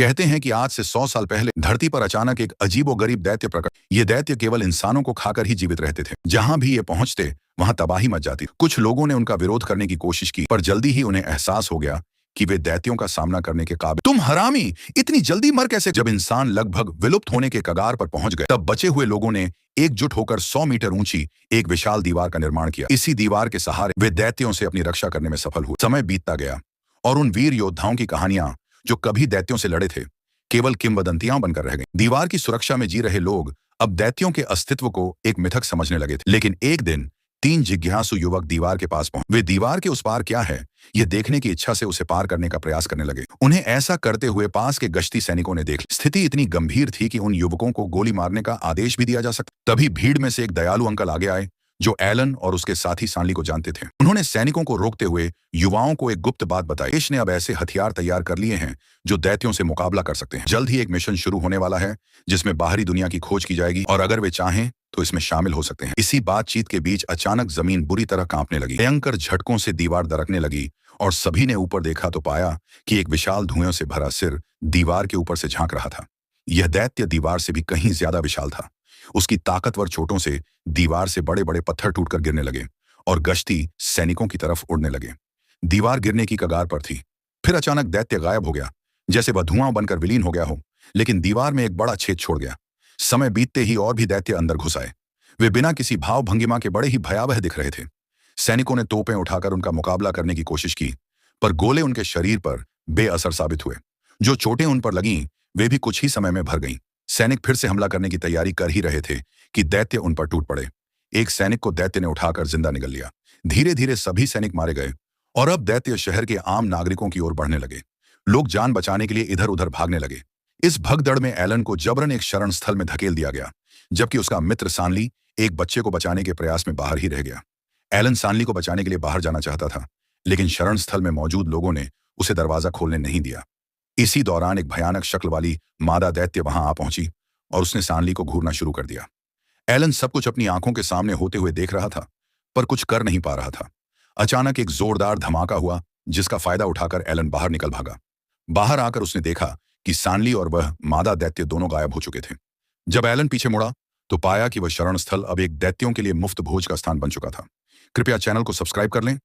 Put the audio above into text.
कहते हैं कि आज से 100 साल पहले धरती पर अचानक एक अजीबोगरीब दैत्य प्रकट। ये दैत्य केवल इंसानों को खाकर ही जीवित रहते थे। जहां भी ये पहुंचते वहां तबाही मच जाती। कुछ लोगों ने उनका विरोध करने की कोशिश की, पर जल्दी ही उन्हें एहसास हो गया कि वे दैत्यों का सामना करने के काबिल। तुम हरामी, इतनी जल्दी मर कैसे? जब इंसान लगभग विलुप्त होने के कगार पर पहुंच गए, तब बचे हुए लोगों ने एकजुट होकर 100 मीटर ऊंची एक विशाल दीवार का निर्माण किया। इसी दीवार के सहारे वे दैत्यों से अपनी रक्षा करने में सफल हुए। समय बीतता गया और उन वीर योद्धाओं की कहानियां जो कभी दैत्यों से लड़े थे केवल किंवदंतियां बनकर रह गईं। दीवार की सुरक्षा में जी रहे लोग अब दैत्यों के अस्तित्व को एक मिथक समझने लगे थे। लेकिन एक दिन 3 जिज्ञासु युवक दीवार के पास पहुंचे। वे दीवार के उस पार क्या है यह देखने की इच्छा से उसे पार करने का प्रयास करने लगे। उन्हें ऐसा करते हुए पास के गश्ती सैनिकों ने देख ली। स्थिति इतनी गंभीर थी कि उन युवकों को गोली मारने का आदेश भी दिया जा सकता। तभी भीड़ में से एक दयालु अंकल आगे आए जो एलन और उसके साथी सांडली को जानते थे। उन्होंने सैनिकों को रोकते हुए युवाओं को एक गुप्त बात बताई। देश ने अब ऐसे हथियार तैयार कर लिए हैं जो दैत्यों से मुकाबला कर सकते हैं। जल्द ही एक मिशन शुरू होने वाला है जिसमें बाहरी दुनिया की खोज की जाएगी और अगर वे चाहें तो इसमें शामिल हो सकते हैं। इसी बातचीत के बीच अचानक जमीन बुरी तरह कांपने लगी। भयंकर झटकों से दीवार दरकने लगी और सभी ने ऊपर देखा तो पाया कि एक विशाल धुएं से भरा सिर दीवार के ऊपर से झांक रहा था। यह दैत्य दीवार से भी कहीं ज्यादा विशाल था। उसकी ताकतवर चोटों से दीवार से बड़े बड़े पत्थर टूटकर गिरने लगे और गश्ती सैनिकों की तरफ उड़ने लगे। दीवार गिरने की कगार पर थी। फिर अचानक दैत्य गायब हो गया, जैसे वह धुआं बनकर विलीन हो गया हो। लेकिन दीवार में एक बड़ा छेद छोड़ गया। समय बीतते ही और भी दैत्य अंदर घुस आए। वे बिना किसी भाव भंगिमा के बड़े ही भयावह दिख रहे थे। सैनिकों ने तोपें उठाकर उनका मुकाबला करने की कोशिश की, पर गोले उनके शरीर पर बेअसर साबित हुए। जो चोटें उन पर लगीं वे भी कुछ ही समय में भर गईं। सैनिक फिर से हमला करने की तैयारी कर ही रहे थे कि दैत्य उन पर टूट पड़े। एक सैनिक को दैत्य ने उठाकर जिंदा निगल लिया। धीरे धीरे सभी सैनिक मारे गए और अब दैत्य शहर के आम नागरिकों की ओर बढ़ने लगे। लोग जान बचाने के लिए इधर उधर भागने लगे। इस भगदड़ में एलन को जबरन एक शरण स्थल में धकेल दिया गया, जबकि उसका मित्र सांडली एक बच्चे को बचाने के प्रयास में बाहर ही रह गया। एलन सांडली को बचाने के लिए बाहर जाना चाहता था, लेकिन शरण स्थल में मौजूद लोगों ने उसे दरवाजा खोलने नहीं दिया। इसी दौरान एक भयानक शक्ल वाली मादा दैत्य वहां आ पहुंची और उसने सांडली को घूरना शुरू कर दिया। एलन सब कुछ अपनी आंखों के सामने होते हुए देख रहा था, पर कुछ कर नहीं पा रहा था। अचानक एक जोरदार धमाका हुआ, जिसका फायदा उठाकर एलन बाहर निकल भागा। बाहर आकर उसने देखा कि सांडली और वह मादा दैत्य दोनों गायब हो चुके थे। जब एलन पीछे मुड़ा तो पाया कि वह शरण स्थल अब एक दैत्यों के लिए मुफ्त भोज का स्थान बन चुका था। कृपया चैनल को सब्सक्राइब कर लें